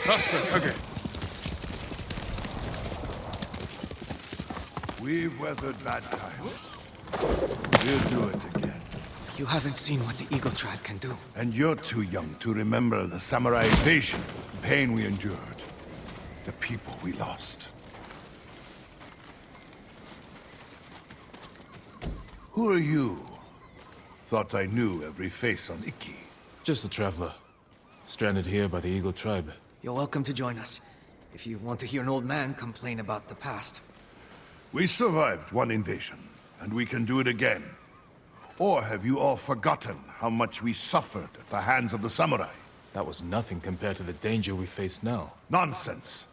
Master Kage. We've weathered bad times. We'll do it again. You haven't seen what the Eagle Tribe can do. And you're too young to remember the samurai invasion, the pain we endured, the people we lost. Who are you? Thought I knew every face on Iki. Just a traveler. Stranded here by the Eagle Tribe. You're welcome to join us, if you want to hear an old man complain about the past. We survived one invasion, and we can do it again. Or have you all forgotten how much we suffered at the hands of the samurai? That was nothing compared to the danger we face now. Nonsense.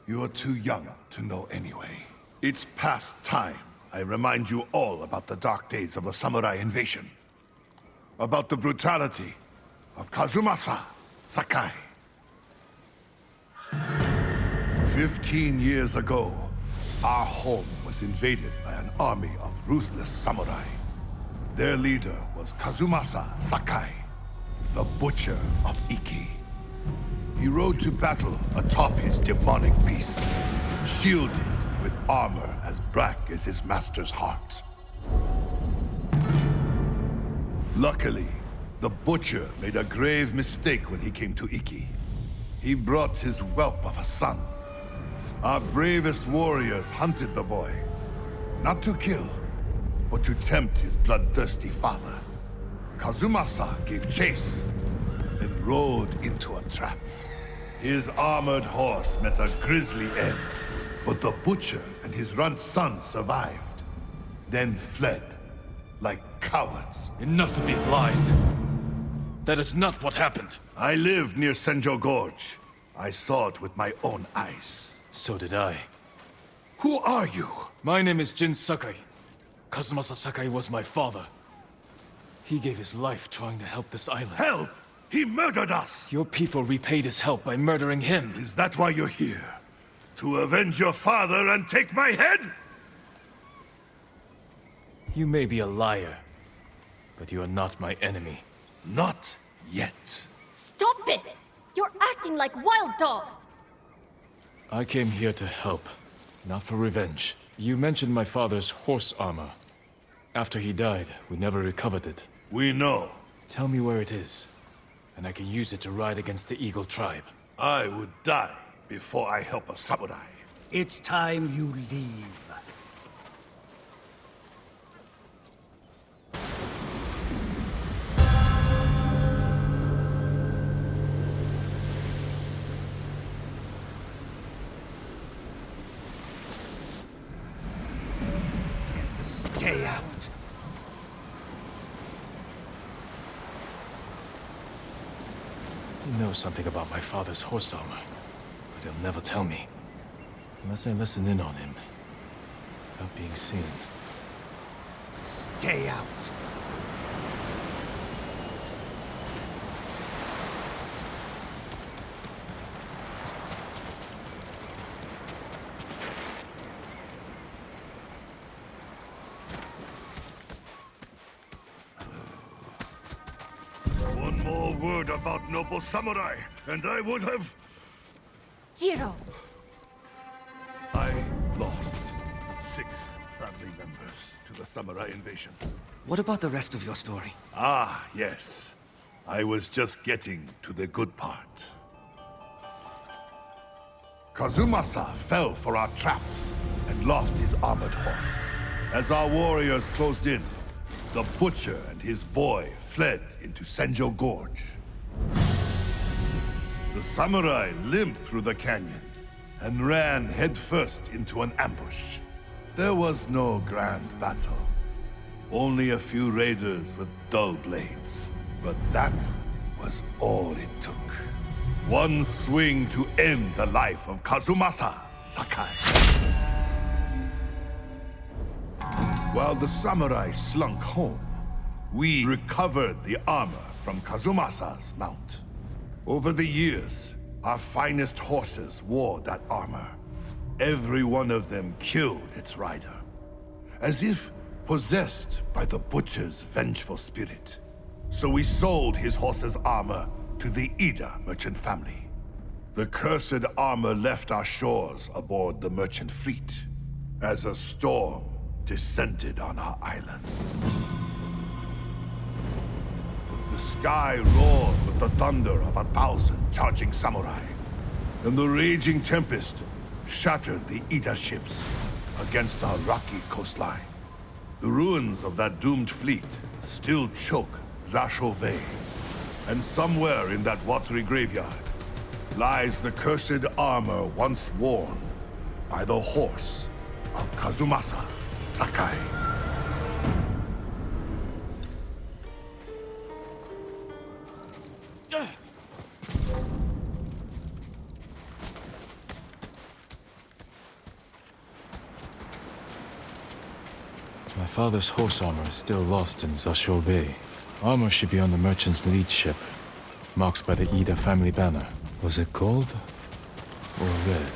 You're too young to know anyway. It's past time I remind you all about the dark days of the samurai invasion. About the brutality of Kazumasa Sakai. 15 years ago, our home was invaded by an army of ruthless samurai. Their leader was Kazumasa Sakai, the Butcher of Iki. He rode to battle atop his demonic beast, shielded with armor as black as his master's heart. Luckily, the Butcher made a grave mistake when he came to Iki. He brought his whelp of a son. Our bravest warriors hunted the boy, not to kill, but to tempt his bloodthirsty father. Kazumasa gave chase, then rode into a trap. His armored horse met a grisly end, but the Butcher and his runt son survived, then fled like cowards. Enough of these lies. That is not what happened. I lived near Senjo Gorge. I saw it with my own eyes. So did I. Who are you? My name is Jin Sakai. Kazumasa Sakai was my father. He gave his life trying to help this island. Help! He murdered us! Your people repaid his help by murdering him. Is that why you're here? To avenge your father and take my head? You may be a liar, but you are not my enemy. Not yet. Stop this! You're acting like wild dogs! I came here to help, not for revenge. You mentioned my father's horse armor. After he died, we never recovered it. We know. Tell me where it is, and I can use it to ride against the Eagle Tribe. I would die before I help a samurai. It's time you leave. Stay out. He knows something about my father's horse armor, but he'll never tell me. Unless I listen in on him, without being seen. Stay out. One more word about noble samurai, and I would have... Jiro! I lost 6 family members to the samurai invasion. What about the rest of your story? Ah, yes. I was just getting to the good part. Kazumasa fell for our trap and lost his armored horse. As our warriors closed in, the Butcher and his boy fled into Senjo Gorge. The samurai limped through the canyon and ran headfirst into an ambush. There was no grand battle. Only a few raiders with dull blades. But that was all it took. One swing to end the life of Kazumasa Sakai. While the samurai slunk home, we recovered the armor from Kazumasa's mount. Over the years, our finest horses wore that armor. Every one of them killed its rider, as if possessed by the Butcher's vengeful spirit. So we sold his horse's armor to the Ida merchant family. The cursed armor left our shores aboard the merchant fleet as a storm descended on our island. The sky roared with the thunder of 1,000 charging samurai, and the raging tempest shattered the Ida ships against our rocky coastline. The ruins of that doomed fleet still choke Zasho Bay, and somewhere in that watery graveyard lies the cursed armor once worn by the horse of Kazumasa Sakai. My father's horse armor is still lost in Zasho Bay. Armor should be on the merchant's lead ship, marked by the Ida family banner. Was it gold or red?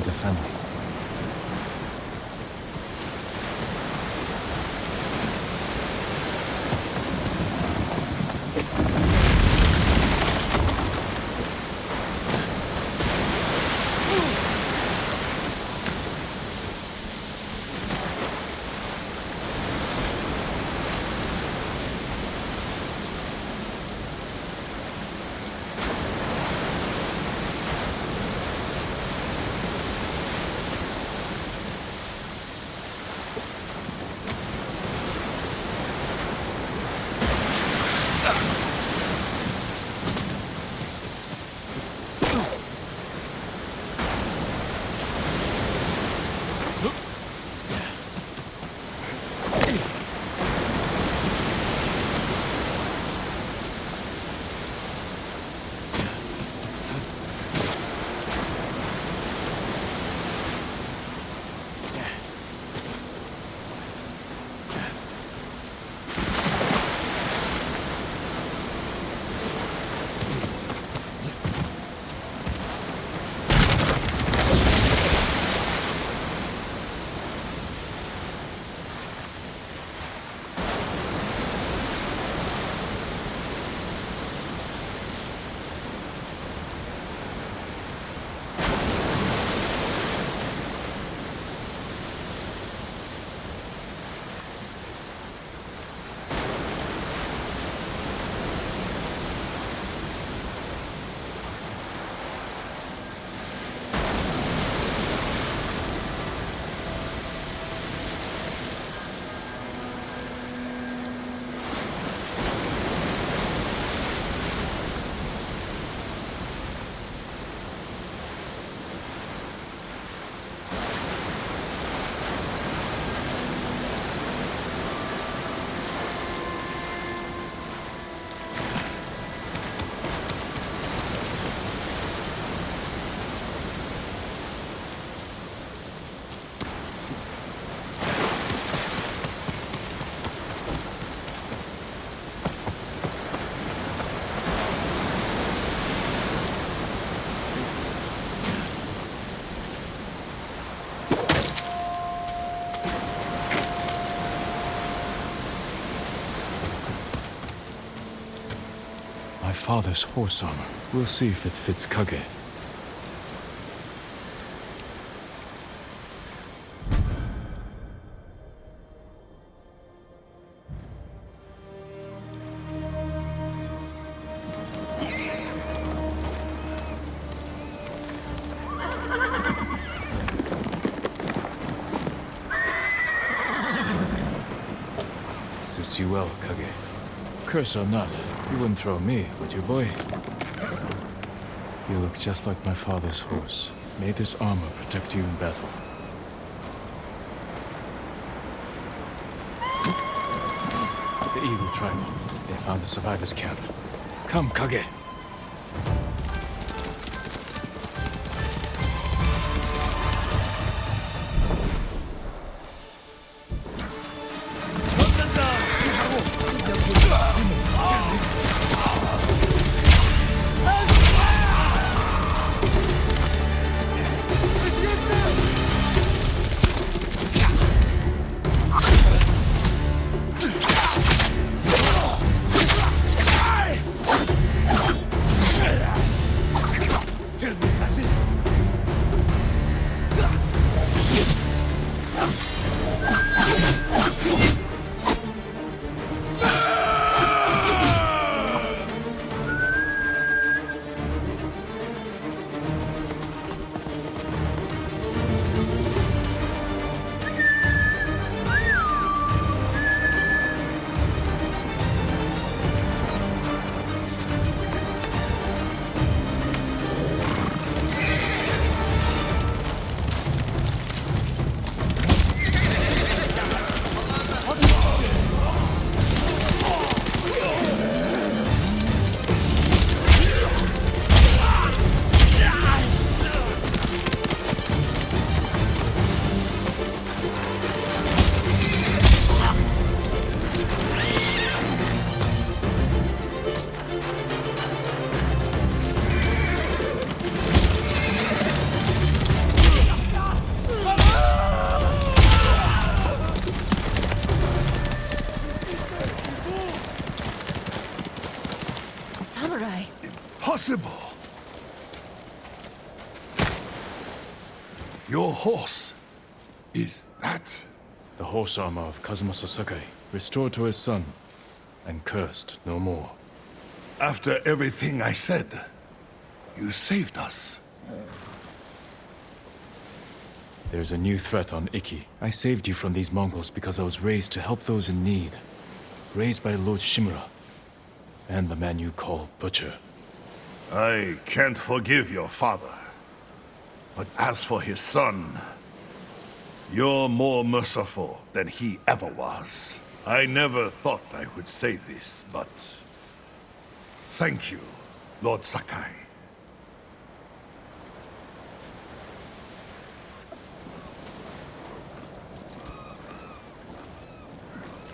Ida family. My father's horse armor. We'll see if it fits Kage. Suits you well, Kage. Curse or not, you wouldn't throw me, would you, boy? You look just like my father's horse. May this armor protect you in battle. The Eagle Tribal. They found the survivors' camp. Come, Kage. Impossible! Your horse, is that? The horse armor of Kazumasa Sakai, restored to his son, and cursed no more. After everything I said, you saved us. There's a new threat on Iki. I saved you from these Mongols because I was raised to help those in need. Raised by Lord Shimura, and the man you call Butcher. I can't forgive your father. But as for his son, you're more merciful than he ever was. I never thought I would say this, but thank you, Lord Sakai.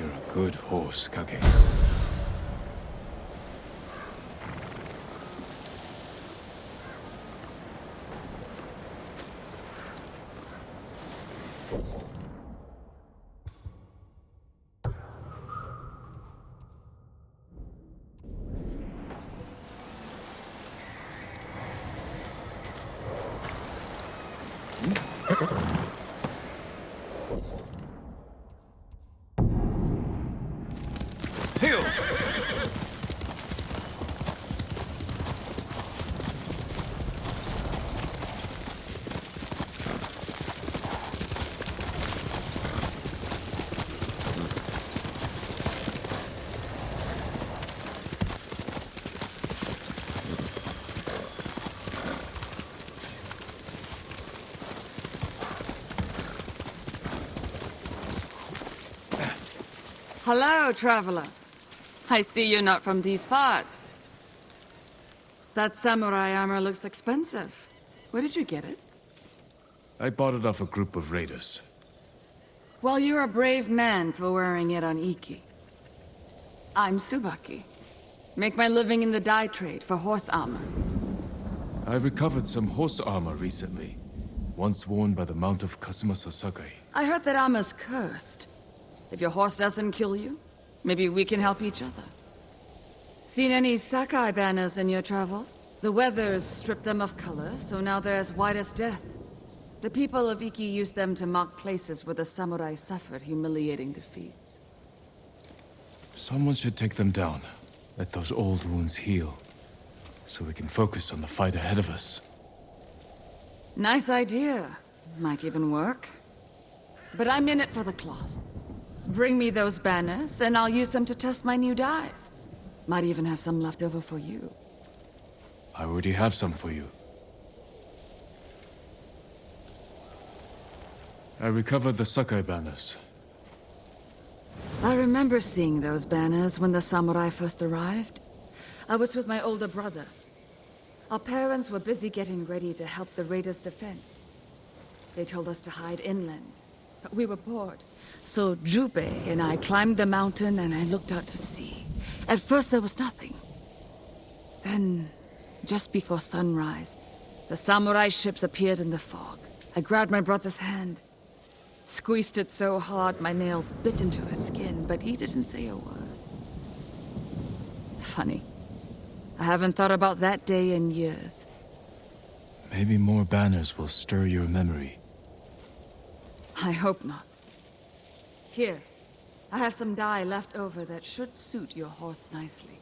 You're a good horse, Kage. Hello, traveler. I see you're not from these parts. That samurai armor looks expensive. Where did you get it? I bought it off a group of raiders. Well, you're a brave man for wearing it on Iki. I'm Tsubaki. Make my living in the dye trade for horse armor. I recovered some horse armor recently, once worn by the Mount of Kazumasa Sakai. I heard that armor's cursed. If your horse doesn't kill you, maybe we can help each other. Seen any Sakai banners in your travels? The weather's stripped them of color, so now they're as white as death. The people of Iki used them to mark places where the samurai suffered humiliating defeats. Someone should take them down. Let those old wounds heal, so we can focus on the fight ahead of us. Nice idea. Might even work. But I'm in it for the cloth. Bring me those banners, and I'll use them to test my new dyes. Might even have some left over for you. I already have some for you. I recovered the Sakai banners. I remember seeing those banners when the samurai first arrived. I was with my older brother. Our parents were busy getting ready to help the raiders' defense. They told us to hide inland, but we were bored. So Jubei and I climbed the mountain and I looked out to sea. At first there was nothing. Then, just before sunrise, the samurai ships appeared in the fog. I grabbed my brother's hand, squeezed it so hard my nails bit into his skin, but he didn't say a word. Funny. I haven't thought about that day in years. Maybe more banners will stir your memory. I hope not. Here, I have some dye left over that should suit your horse nicely.